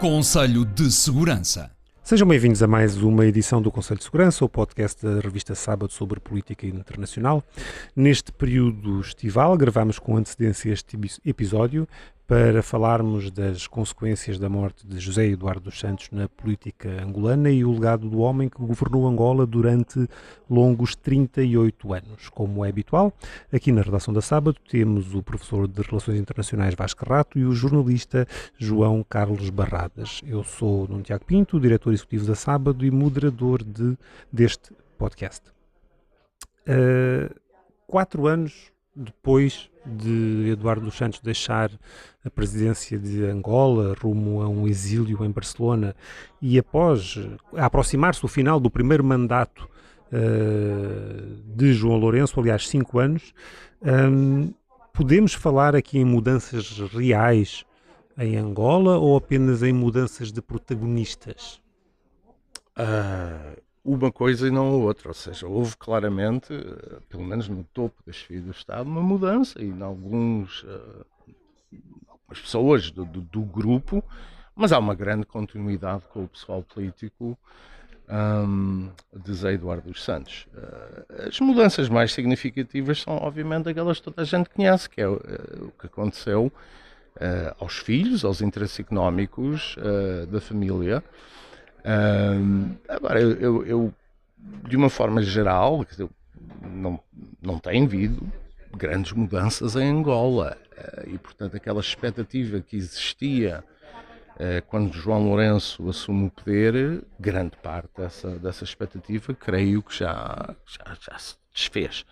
Conselho de Segurança. Sejam bem-vindos a mais uma edição do Conselho de Segurança, o podcast da revista Sábado sobre política internacional. Neste período estival, gravamos com antecedência este episódio para falarmos das consequências da morte de José Eduardo dos Santos na política angolana e o legado do homem que governou Angola durante longos 38 anos. Como é habitual, aqui na redação da Sábado temos o professor de Relações Internacionais Vasco Rato e o jornalista João Carlos Barradas. Eu sou Nuno Tiago Pinto, diretor executivo da Sábado e moderador deste podcast. 4 anos depois de Eduardo dos Santos deixar a presidência de Angola rumo a um exílio em Barcelona e após aproximar-se o final do primeiro mandato de João Lourenço, aliás 5 anos, podemos falar aqui em mudanças reais em Angola ou apenas em mudanças de protagonistas? Uma coisa e não a outra, ou seja, houve claramente, pelo menos no topo da chefia do Estado, uma mudança e em algumas pessoas do grupo, mas há uma grande continuidade com o pessoal político de José Eduardo dos Santos. As mudanças mais significativas são, obviamente, aquelas que toda a gente conhece, que é o que aconteceu aos filhos, aos interesses económicos da família. Agora, eu de uma forma geral, não tem havido grandes mudanças em Angola e, portanto, aquela expectativa que existia quando João Lourenço assume o poder, grande parte dessa expectativa, creio que já se desfez.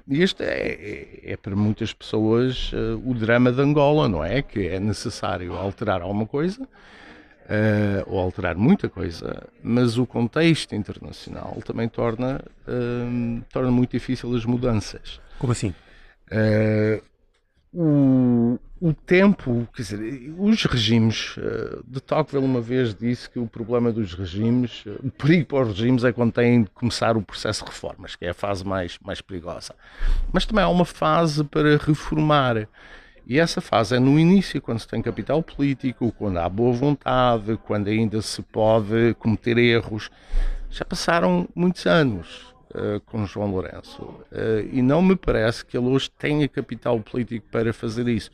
E este é para muitas pessoas o drama de Angola, não é? Que é necessário alterar alguma coisa, ou alterar muita coisa, mas o contexto internacional também torna muito difícil as mudanças. Como assim? O tempo, quer dizer, os regimes, de Tocqueville uma vez disse que o problema dos regimes, o perigo para os regimes é quando têm de começar o processo de reformas, que é a fase mais perigosa. Mas também há uma fase para reformar. E essa fase é no início, quando se tem capital político, quando há boa vontade, quando ainda se pode cometer erros. Já passaram muitos anos com João Lourenço e não me parece que ele hoje tenha capital político para fazer isso.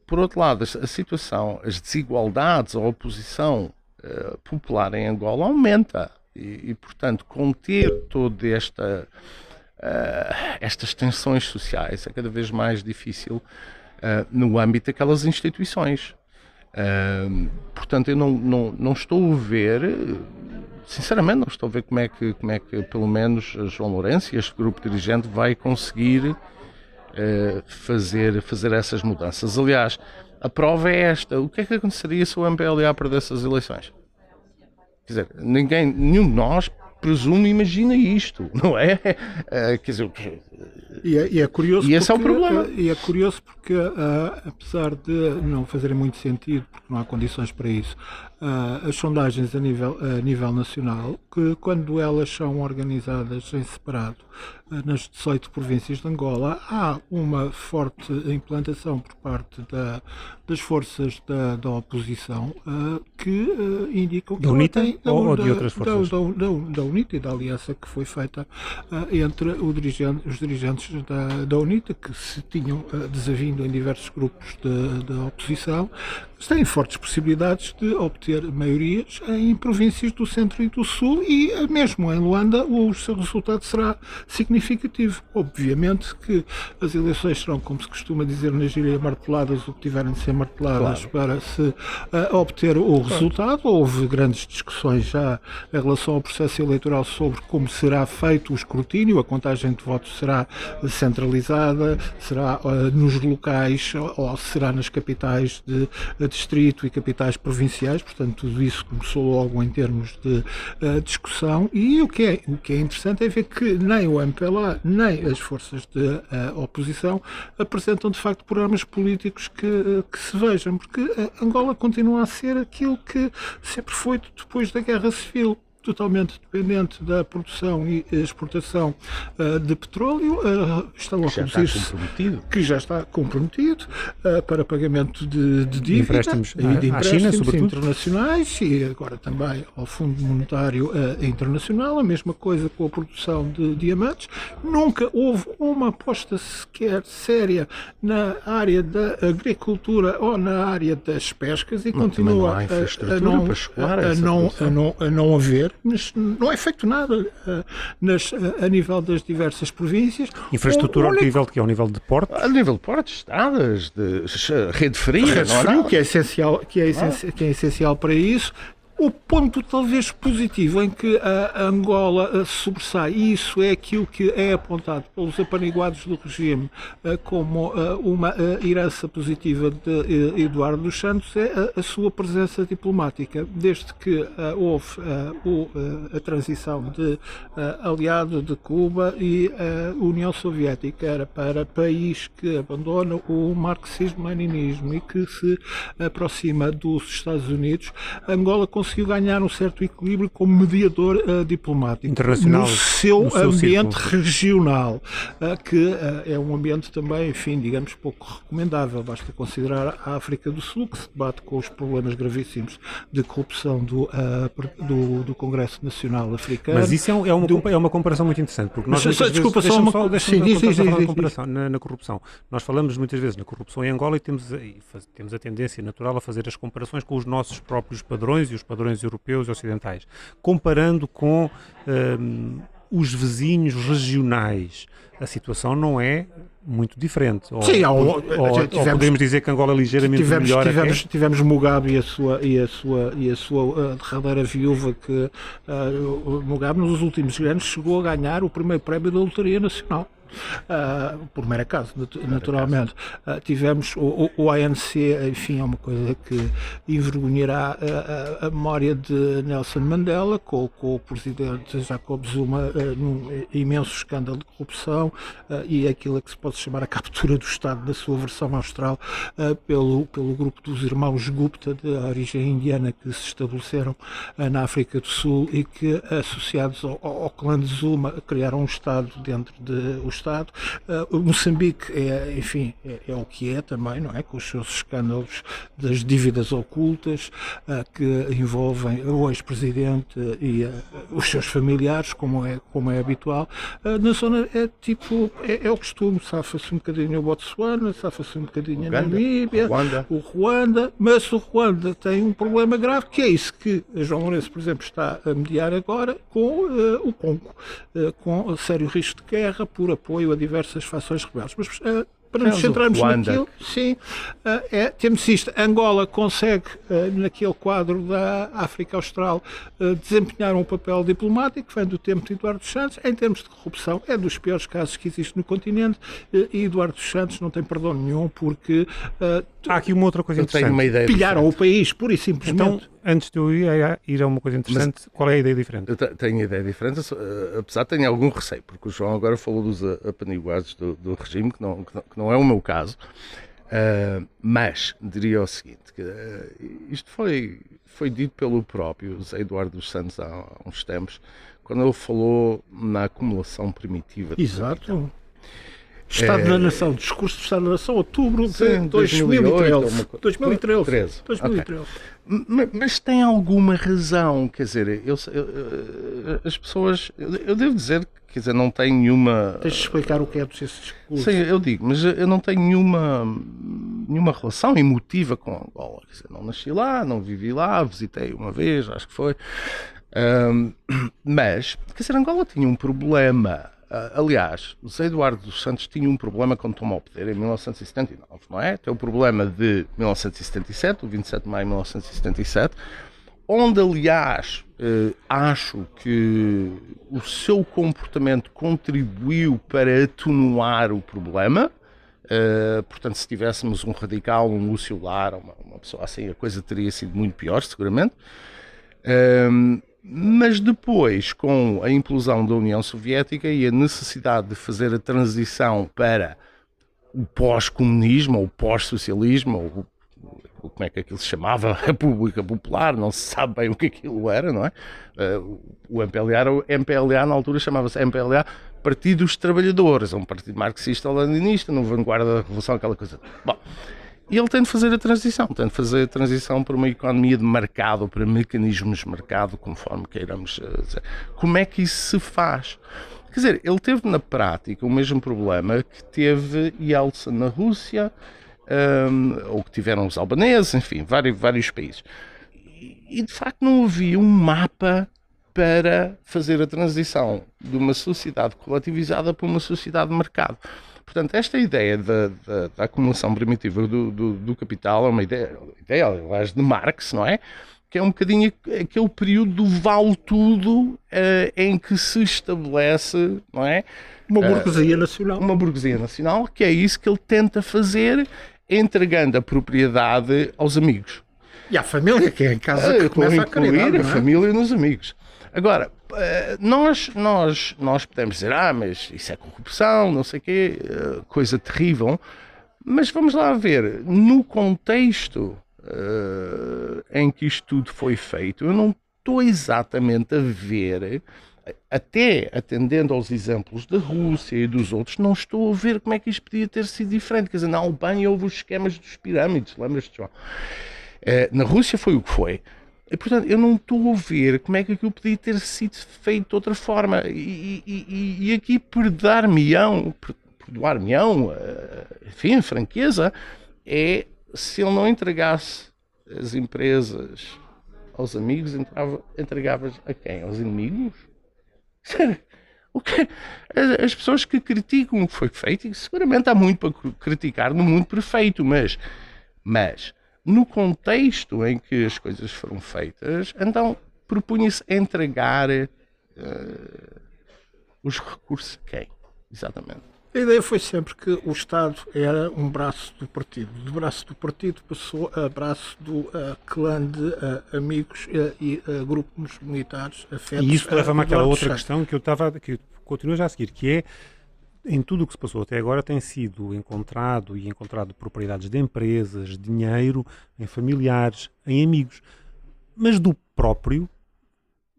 Por outro lado, a situação, as desigualdades, a oposição popular em Angola aumenta e portanto, conter toda estas tensões sociais é cada vez mais difícil no âmbito daquelas instituições. Portanto, eu não estou a ver, sinceramente, não estou a ver como é que pelo menos João Lourenço e este grupo dirigente vai conseguir fazer essas mudanças. Aliás, a prova é esta. O que é que aconteceria se o MPLA perdesse as eleições? Quer dizer, nenhum de nós presume, imagina isto, não é? Quer dizer, e é curioso e esse é o problema. E é curioso porque, apesar de não fazerem muito sentido, porque não há condições para isso, as sondagens a nível nacional, que quando elas são organizadas em separado nas 18 províncias de Angola, há uma forte implantação por parte das forças da oposição que indicam que da UNITA ou de outras forças? Da UNITA e da aliança que foi feita entre os dirigentes da UNITA, que se tinham desavindo em diversos grupos da oposição, têm fortes possibilidades de obter maiorias em províncias do centro e do sul e mesmo em Luanda o seu resultado será significativo. Obviamente que as eleições serão, como se costuma dizer na gíria, marteladas o que tiverem de ser marteladas, claro, para se obter o resultado. Houve grandes discussões já em relação ao processo eleitoral sobre como será feito o escrutínio, a contagem de votos será centralizada, será nos locais ou será nas capitais de distrito e capitais provinciais, portanto tudo isso começou logo em termos de discussão e o que é interessante é ver que nem o MPLA nem as forças de oposição apresentam de facto programas políticos que se vejam, porque Angola continua a ser aquilo que sempre foi depois da Guerra Civil. totalmente dependente da produção e exportação de petróleo, estão a conduzir-se, que já está comprometido para pagamento de dívida empréstimos e de à China, sobretudo, internacionais, e agora também ao Fundo Monetário Internacional. A mesma coisa com a produção de diamantes. Nunca houve uma aposta sequer séria na área da agricultura ou na área das pescas, e continua a não haver, mas não é feito nada a nível das diversas províncias. Infraestrutura ao nível de quê? Ao nível de portos? A nível de portos, estradas, de rede fria, que é essencial para isso. O ponto talvez positivo em que a Angola sobressai, e isso é aquilo que é apontado pelos apaniguados do regime como uma herança positiva de Eduardo dos Santos, é a sua presença diplomática. Desde que houve a transição de aliado de Cuba e a União Soviética era para país que abandona o marxismo-leninismo e que se aproxima dos Estados Unidos, Angola conseguiu ganhar um certo equilíbrio como mediador diplomático internacional, no seu ambiente círculo regional, que é um ambiente também, enfim, digamos, pouco recomendável. Basta considerar a África do Sul, que se debate com os problemas gravíssimos de corrupção do Congresso Nacional Africano. Mas isso é uma comparação muito interessante, porque nós desculpa, só uma comparação na corrupção. Nós falamos muitas vezes na corrupção em Angola e temos a tendência natural a fazer as comparações com os nossos próprios padrões e os padrões europeus e ocidentais, comparando com os vizinhos regionais. A situação não é muito diferente. Sim, ou podemos dizer que Angola é ligeiramente melhor. Tivemos Mugabe e a sua derradeira viúva, que Mugabe nos últimos anos chegou a ganhar o primeiro prémio da Loteria Nacional. Por mero acaso, naturalmente. Tivemos o ANC, enfim, é uma coisa que envergonhará a memória de Nelson Mandela, com o presidente Jacob Zuma num imenso escândalo de corrupção, e aquilo que se pode chamar a captura do Estado na sua versão austral pelo grupo dos irmãos Gupta, de origem indiana, que se estabeleceram na África do Sul e que, associados ao clã de Zuma, criaram um Estado dentro do Estado. O Moçambique é o que é também, não é? Com os seus escândalos das dívidas ocultas que envolvem o ex-presidente e os seus familiares, como é habitual. Na zona é o costume, safa-se um bocadinho o Botsuana, safa-se um bocadinho a Namíbia, o Ruanda, mas o Ruanda tem um problema grave, que é isso que João Lourenço, por exemplo, está a mediar agora com o Congo, com sério risco de guerra por apoio a diversas fações rebeldes. Mas para nos centrarmos naquilo, sim, temos isto. Angola consegue, naquele quadro da África Austral, desempenhar um papel diplomático, vem do tempo de Eduardo dos Santos. Em termos de corrupção, é dos piores casos que existe no continente, e Eduardo dos Santos não tem perdão nenhum, porque há aqui uma outra coisa interessante. Pilharam o país, pura e simplesmente. Então, antes de eu ir a uma coisa interessante, qual é a ideia diferente? Eu tenho a ideia diferente, apesar de ter algum receio, porque o João agora falou dos apaniguados do regime, que não é o meu caso, mas diria o seguinte, que isto foi dito pelo próprio José Eduardo dos Santos há uns tempos, quando ele falou na acumulação primitiva. Exato. Estado da Nação, discurso do Estado da Nação, outubro de 2013. 2013. Okay. Mas tem alguma razão, quer dizer, as pessoas, eu devo dizer que, quer dizer, não tenho nenhuma... Tens de explicar o que é esse discurso. Sim, eu digo, mas eu não tenho nenhuma relação emotiva com Angola. Quer dizer, não nasci lá, não vivi lá, visitei uma vez, acho que foi. Mas, quer dizer, Angola tinha um problema. Aliás, o José Eduardo dos Santos tinha um problema quando tomou o poder em 1979, não é? Tem o problema de 1977, o 27 de maio de 1977, onde, aliás, acho que o seu comportamento contribuiu para atenuar o problema. Portanto, se tivéssemos um radical, um Lúcio Lara, uma pessoa assim, a coisa teria sido muito pior, seguramente. Mas depois, com a implosão da União Soviética e a necessidade de fazer a transição para o pós-comunismo, ou o pós-socialismo, ou como é que aquilo se chamava, República Popular, não se sabe bem o que aquilo era, não é? O MPLA na altura chamava-se MPLA, Partido dos Trabalhadores, é um partido marxista-leninista, no vanguarda da Revolução, aquela coisa. Bom, e ele tem de fazer a transição para uma economia de mercado, para mecanismos de mercado, conforme queiramos dizer. Como é que isso se faz? Quer dizer, ele teve na prática o mesmo problema que teve Yeltsin na Rússia, ou que tiveram os albaneses, enfim, vários países. E de facto não havia um mapa para fazer a transição de uma sociedade coletivizada para uma sociedade de mercado. Portanto, esta ideia da acumulação primitiva do capital é uma ideia, aliás, de Marx, não é? Que é um bocadinho aquele período do vale tudo em que se estabelece, não é? Uma burguesia nacional. Uma burguesia nacional, que é isso que ele tenta fazer, entregando a propriedade aos amigos. E à família, que é em casa que começa a caridade, a família e nos amigos. Agora, nós podemos dizer, mas isso é corrupção, não sei o quê, coisa terrível, mas vamos lá ver, no contexto em que isto tudo foi feito, eu não estou exatamente a ver, até atendendo aos exemplos da Rússia e dos outros, não estou a ver como é que isto podia ter sido diferente. Quer dizer, na Albânia houve os esquemas dos pirâmides, lembras-te, João? Na Rússia foi o que foi. E, portanto, eu não estou a ver como é que aquilo podia ter sido feito de outra forma. E aqui perdoar-me-ão, enfim, a franqueza, é se ele não entregasse as empresas aos amigos, entregava a quem? Aos inimigos? As pessoas que criticam o que foi feito, e seguramente há muito para criticar no mundo perfeito, mas no contexto em que as coisas foram feitas, então propunha-se entregar os recursos a quem? Exatamente. A ideia foi sempre que o Estado era um braço do partido. Do braço do partido passou a braço do clã de amigos e grupos militares afetos. E isso leva-me àquela outra Santo. questão que continua já a seguir, que é, em tudo o que se passou até agora tem sido encontrado propriedades de empresas, dinheiro, em familiares, em amigos. Mas do próprio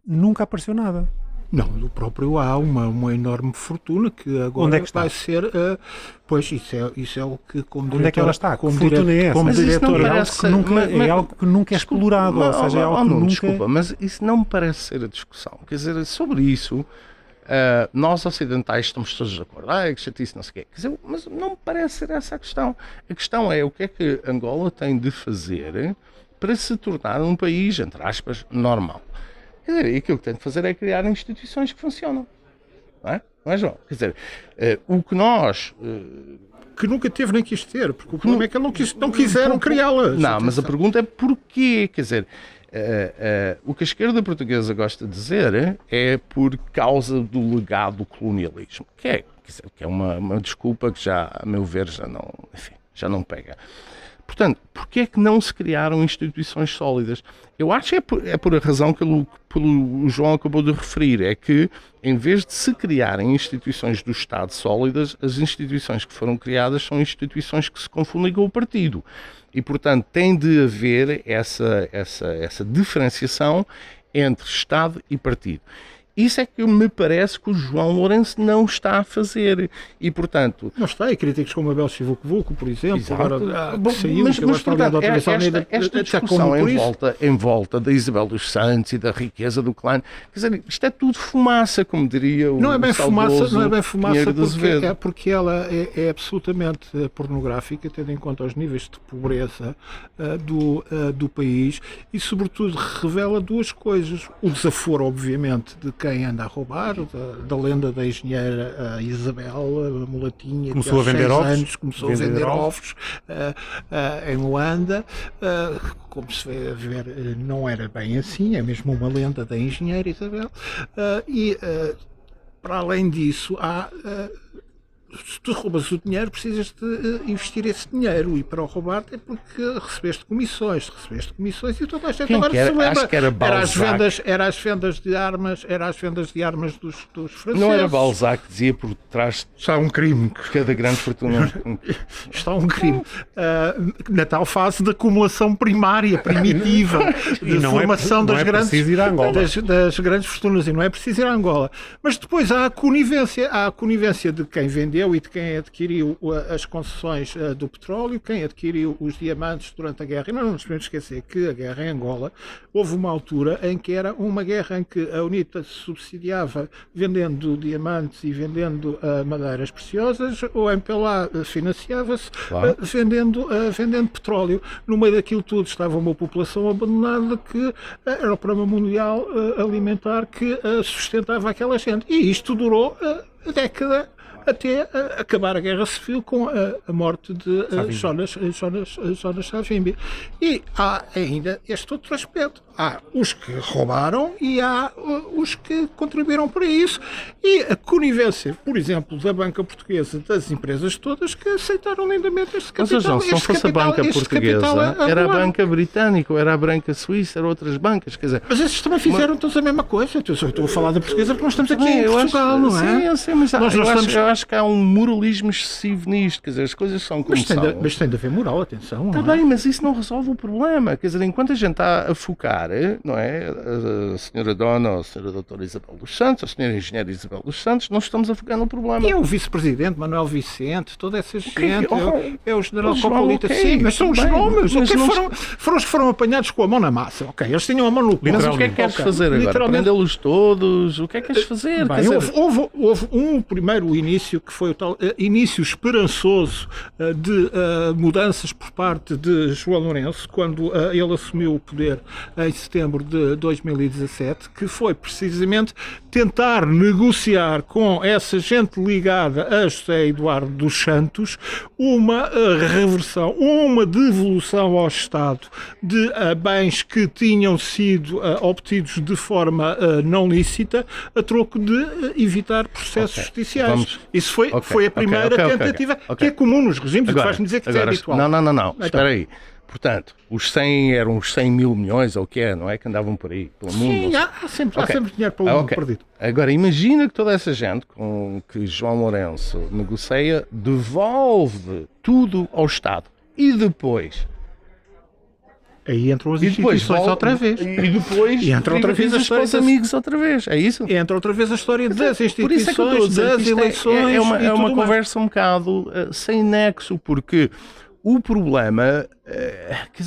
nunca apareceu nada. Não, do próprio há uma enorme fortuna que agora Onde é que está? vai ser. Pois isso é o que, como Onde é que ela está? Que fortuna é essa? Como Mas isso diretor, não É algo parece- que nunca, mas- algo que nunca é explorado, ou seja, é algo que não, nunca... desculpa, mas isso não me parece ser a discussão. Quer dizer, sobre isso, nós ocidentais estamos todos de acordo. Que chatice, não sei o quê. Quer dizer, mas não me parece ser essa a questão. A questão é o que é que Angola tem de fazer para se tornar um país, entre aspas, normal. Quer dizer, e aquilo que tem de fazer é criar instituições que funcionam. Não é? Não é, João? Quer dizer, o que nós... que nunca teve nem quis ter, porque o problema é que não quiseram criá-las. Não, mas a pergunta é porquê? Quer dizer, o que a esquerda portuguesa gosta de dizer é por causa do legado do colonialismo, que é uma desculpa que já, a meu ver, já não pega. Portanto, porquê é que não se criaram instituições sólidas? Eu acho que é por a razão que o João acabou de referir, é que em vez de se criarem instituições do Estado sólidas, as instituições que foram criadas são instituições que se confundem com o partido. E, portanto, tem de haver essa diferenciação entre Estado e partido. Isso é que me parece que o João Lourenço não está a fazer. E, portanto... Não está, e críticos como Abel Chivuco, por exemplo, Exato. agora Bom, saiu, mas, que agora está ligado outra vez à Unida, esta discussão em volta da Isabel dos Santos e da riqueza do clã, quer dizer, isto é tudo fumaça, como diria o não é bem fumaça, Pinheiro de Azevedo. porque ela é absolutamente pornográfica, tendo em conta os níveis de pobreza do país, e sobretudo revela duas coisas: o desaforo, obviamente, de quem anda a roubar, da lenda da engenheira Isabel, a mulatinha, Começou a vender ovos. Começou a vender ovos em Luanda. Como se vê a ver, não era bem assim, é mesmo uma lenda da engenheira Isabel. Para além disso, há se tu roubas o dinheiro, precisas de investir esse dinheiro, e para o roubar é porque recebeste comissões e toda a gente agora se lembra. Acho que era Balzac. Era as vendas de armas dos franceses. Não era Balzac que dizia por trás Está um crime. de cada grande fortuna. Está um crime. Na tal fase de acumulação primária, primitiva, de formação das grandes fortunas, e não é preciso ir a Angola. Mas depois há a conivência de quem vendeu e de quem adquiriu as concessões do petróleo, quem adquiriu os diamantes durante a guerra. E nós não nos podemos esquecer que a guerra em Angola, houve uma altura em que era uma guerra em que a UNITA se subsidiava vendendo diamantes e vendendo madeiras preciosas, ou a MPLA financiava-se vendendo petróleo. No meio daquilo tudo estava uma população abandonada que era o problema mundial alimentar que sustentava aquela gente. E isto durou a década até acabar a Guerra Civil com a morte de Jonas Savimbi. E há ainda este outro aspecto. Há os que roubaram e há os que contribuíram para isso. E a conivência, por exemplo, da banca portuguesa, das empresas todas que aceitaram lindamente este capital. Mas se não fosse a banca portuguesa, era a banca britânica, ou era a banca suíça, eram outras bancas. Quer dizer, mas esses também fizeram todos a mesma coisa. Eu estou a falar da portuguesa porque nós estamos aqui em Portugal, não é? Sim, eu sei, mas eu acho que há um moralismo excessivo nisto. Quer dizer, as coisas são como são. Mas tem de haver moral, atenção. Está bem, mas isso não resolve o problema. Quer dizer, enquanto a gente está a focar, não é? A senhora Dona, a senhora doutora Isabel dos Santos, a senhora engenheira Isabel dos Santos, não estamos a focar no problema. E o vice-presidente Manuel Vicente, toda essa gente, é o general Copolita, sim, mas são os nomes. Foram os que foram apanhados com a mão na massa. Ok, eles tinham a mão no mas o que é que queres fazer agora? Prendê-los todos? O que é que queres fazer? Bem, houve um primeiro início que foi o tal início esperançoso de mudanças por parte de João Lourenço, quando ele assumiu o poder em setembro de 2017, que foi precisamente tentar negociar com essa gente ligada a José Eduardo dos Santos uma reversão, uma devolução ao Estado de bens que tinham sido obtidos de forma não lícita, a troco de evitar processos judiciais. Isso foi a primeira tentativa, que é comum nos regimes, e tu vais-me dizer que isso é habitual. Não. Então, espera aí. Portanto, os 100 eram os 100 mil milhões, ou o que é, não é? Que andavam por aí, pelo mundo. Sim, há sempre dinheiro para o mundo perdido. Agora, imagina que toda essa gente com que João Lourenço negocia devolve tudo ao Estado. E depois? Aí entram as instituições outra vez. E depois entra outra vez a história dos amigos outra vez. É isso? Entra outra vez a história das instituições, das eleições. É uma conversa um bocado sem nexo, porque o problema,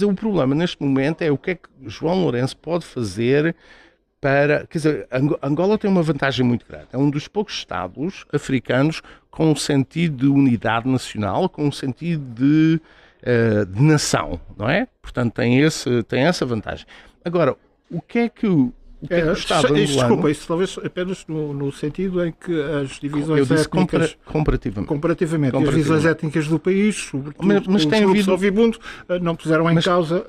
o problema neste momento é o que é que João Lourenço pode fazer para... Quer dizer, Angola tem uma vantagem muito grande. É um dos poucos Estados africanos com um sentido de unidade nacional, com um sentido de nação, não é? Portanto, tem essa vantagem. Agora, o que é que o Estado angolano... Desculpa, isso talvez apenas no sentido em que as divisões étnicas... Comparativamente. As divisões étnicas do país, sobretudo os grupos ouvibundo, não puseram em causa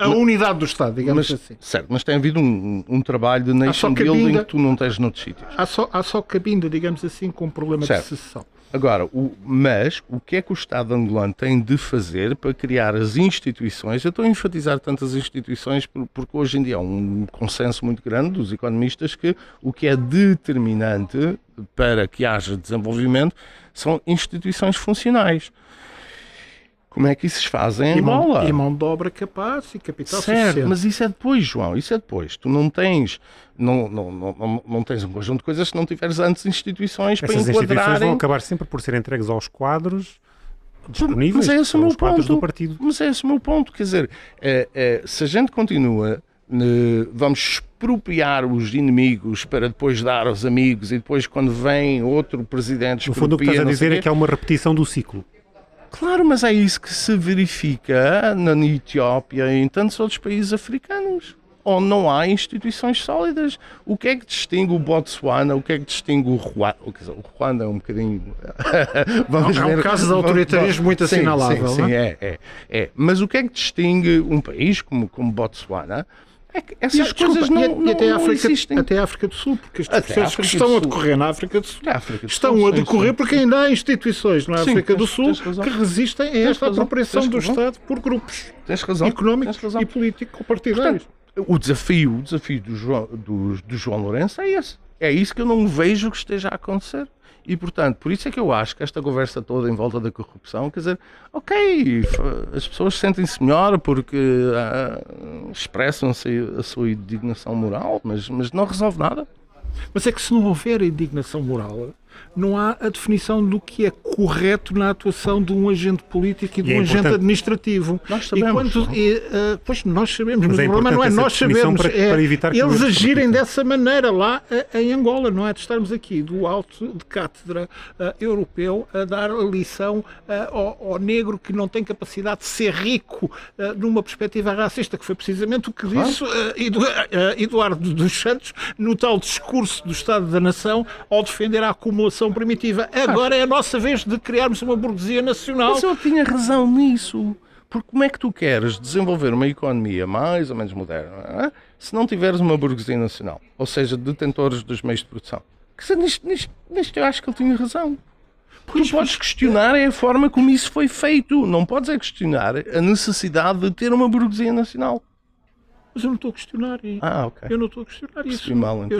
a unidade do Estado, digamos assim. Certo, mas tem havido um trabalho de nation building que tu não tens noutros sítios. Há só cabinda, digamos assim, com um problema de secessão. Agora, mas o que é que o Estado angolano tem de fazer para criar as instituições? Eu estou a enfatizar tantas instituições porque hoje em dia há um consenso muito grande dos economistas que o que é determinante para que haja desenvolvimento são instituições funcionais. Como é que isso se faz em Angola? E mão de obra capaz e capital suficiente. Certo, mas isso é depois, João, isso é depois. Tu não tens um conjunto de coisas se não tiveres antes instituições para enquadrarem... Essas instituições vão acabar sempre por ser entregues aos quadros disponíveis, mas é esse o meu quadros ponto. do partido. Mas é esse o meu ponto, quer dizer, se a gente continua, vamos expropriar os inimigos para depois dar aos amigos e depois quando vem outro presidente... No fundo o que estás a dizer é que é uma repetição do ciclo. Claro, mas é isso que se verifica na Etiópia e em tantos outros países africanos, onde não há instituições sólidas. O que é que distingue o Botsuana? O que é que distingue o Ruanda? O Ruanda é um bocadinho... É um caso de autoritarismo muito assinalável. Sim, é. Mas o que é que distingue um país como Botsuana É que essas coisas não, até não existem. Até a África do Sul, porque estes Até a processos que África estão do a Sul. decorrer na África do Sul Na África do estão Sul, a decorrer sim. porque ainda há instituições na Sim, África do Sul tens razão. que resistem a Tens esta razão, apropriação tens do razão. Estado por grupos Tens razão. económicos Tens razão. e político-partidários. Portanto, o desafio do João Lourenço é esse. É isso que eu não vejo que esteja a acontecer. E, portanto, por isso é que eu acho que esta conversa toda em volta da corrupção, quer dizer, ok, as pessoas sentem-se melhor porque expressam-se a sua indignação moral, mas não resolve nada. Mas é que se não houver indignação moral, não há a definição do que é correto na atuação de um agente político e de E é um agente importante. administrativo. Nós sabemos, não? Pois nós sabemos, mas Mas é o problema não é importante nós essa definição sabermos, para evitar que o eles erro se agirem repita. dessa maneira lá em Angola, não é de estarmos aqui do alto de cátedra europeu a dar a lição ao negro que não tem capacidade de ser rico numa perspectiva racista, que foi precisamente o que disse Eduardo dos Santos no tal discurso do Estado da Nação ao defender a acumulação primitiva. Agora é a nossa vez de criarmos uma burguesia nacional. Mas eu tinha razão nisso. Porque como é que tu queres desenvolver uma economia mais ou menos moderna se não tiveres uma burguesia nacional? Ou seja, detentores dos meios de produção. Quer dizer, nisto eu acho que ele tinha razão. Tu podes questionar a forma como isso foi feito. Não podes questionar a necessidade de ter uma burguesia nacional. Mas eu não estou a questionar isso. Ok. Eu não estou a questionar isso. Percebi mal, então.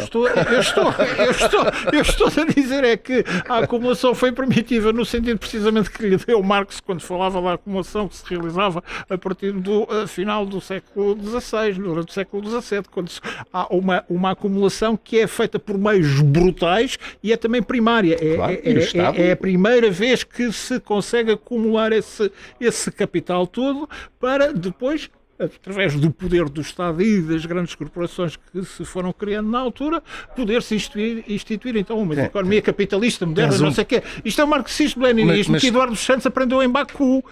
Eu estou a dizer é que a acumulação foi primitiva no sentido precisamente que lhe deu Marx quando falava da acumulação que se realizava a partir do final do século XVI, durante o século XVII, quando há uma acumulação que é feita por meios brutais e é também primária. Claro, e o Estado? É a primeira vez que se consegue acumular esse capital todo para depois, através do poder do Estado e das grandes corporações que se foram criando na altura, poder-se instituir então uma economia capitalista moderna, não sei o quê. Isto é o marxismo-leninismo que Eduardo dos Santos aprendeu em Baku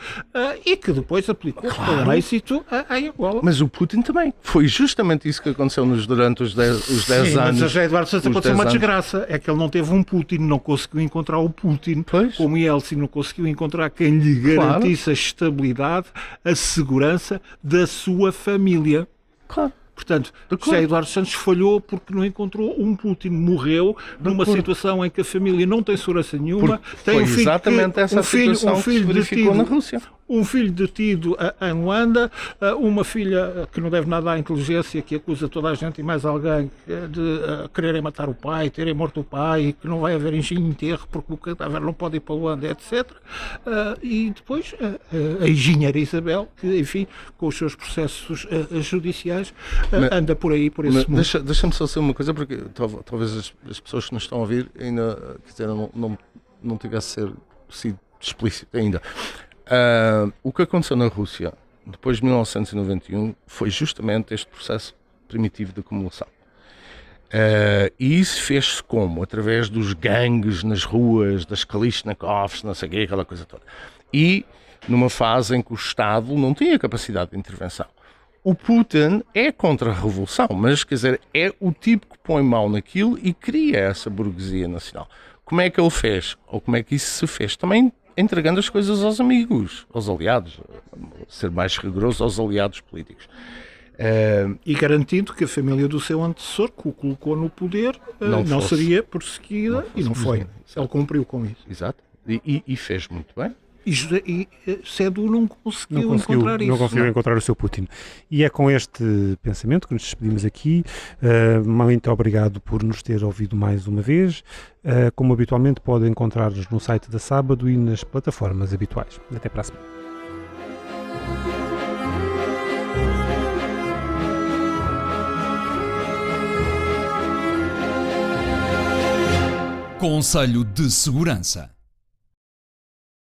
e que depois aplicou com êxito em Angola. Mas o Putin também. Foi justamente isso que aconteceu durante os 10 Sim, anos. mas a Eduardo Santos aconteceu uma desgraça. É que ele não teve um Putin, não conseguiu encontrar o Putin, Pois. como Yeltsin não conseguiu encontrar quem lhe garantisse a estabilidade, a segurança da sua família. Claro. Portanto, José Eduardo Santos falhou porque não encontrou um Putin. Morreu numa situação em que a família não tem segurança nenhuma. Tem Foi um filho exatamente essa situação que se verificou na Rússia. Um filho detido em Luanda, uma filha que não deve nada à inteligência, que acusa toda a gente e mais alguém de quererem matar o pai, terem morto o pai, que não vai haver enterro porque o cadáver não pode ir para Luanda, etc. E depois a engenheira Isabel, que, enfim, com os seus processos judiciais, anda por aí, por esse mundo. Deixa-me só dizer uma coisa, porque talvez as pessoas que nos estão a ouvir ainda, quer dizer, não tivesse sido explícito ainda. O que aconteceu na Rússia depois de 1991 foi justamente este processo primitivo de acumulação. E isso fez-se como? Através dos gangues nas ruas, das Kalishnikovs, não sei o quê, aquela coisa toda. E numa fase em que o Estado não tinha capacidade de intervenção. O Putin é contra a revolução, mas quer dizer, é o tipo que põe mão naquilo e cria essa burguesia nacional. Como é que ele fez? Ou como é que isso se fez? Também entregando as coisas aos amigos, aos aliados, ser mais rigoroso aos aliados políticos. E garantindo que a família do seu antecessor, que o colocou no poder, não seria perseguida, e não foi. Ele cumpriu com isso. Exato. E fez muito bem. E Cedu não conseguiu encontrar isso. Não conseguiu encontrar o seu Putin. E é com este pensamento que nos despedimos aqui. Muito obrigado por nos ter ouvido mais uma vez. Como habitualmente, pode encontrar-nos no site da Sábado e nas plataformas habituais. Até para a semana. Conselho de Segurança.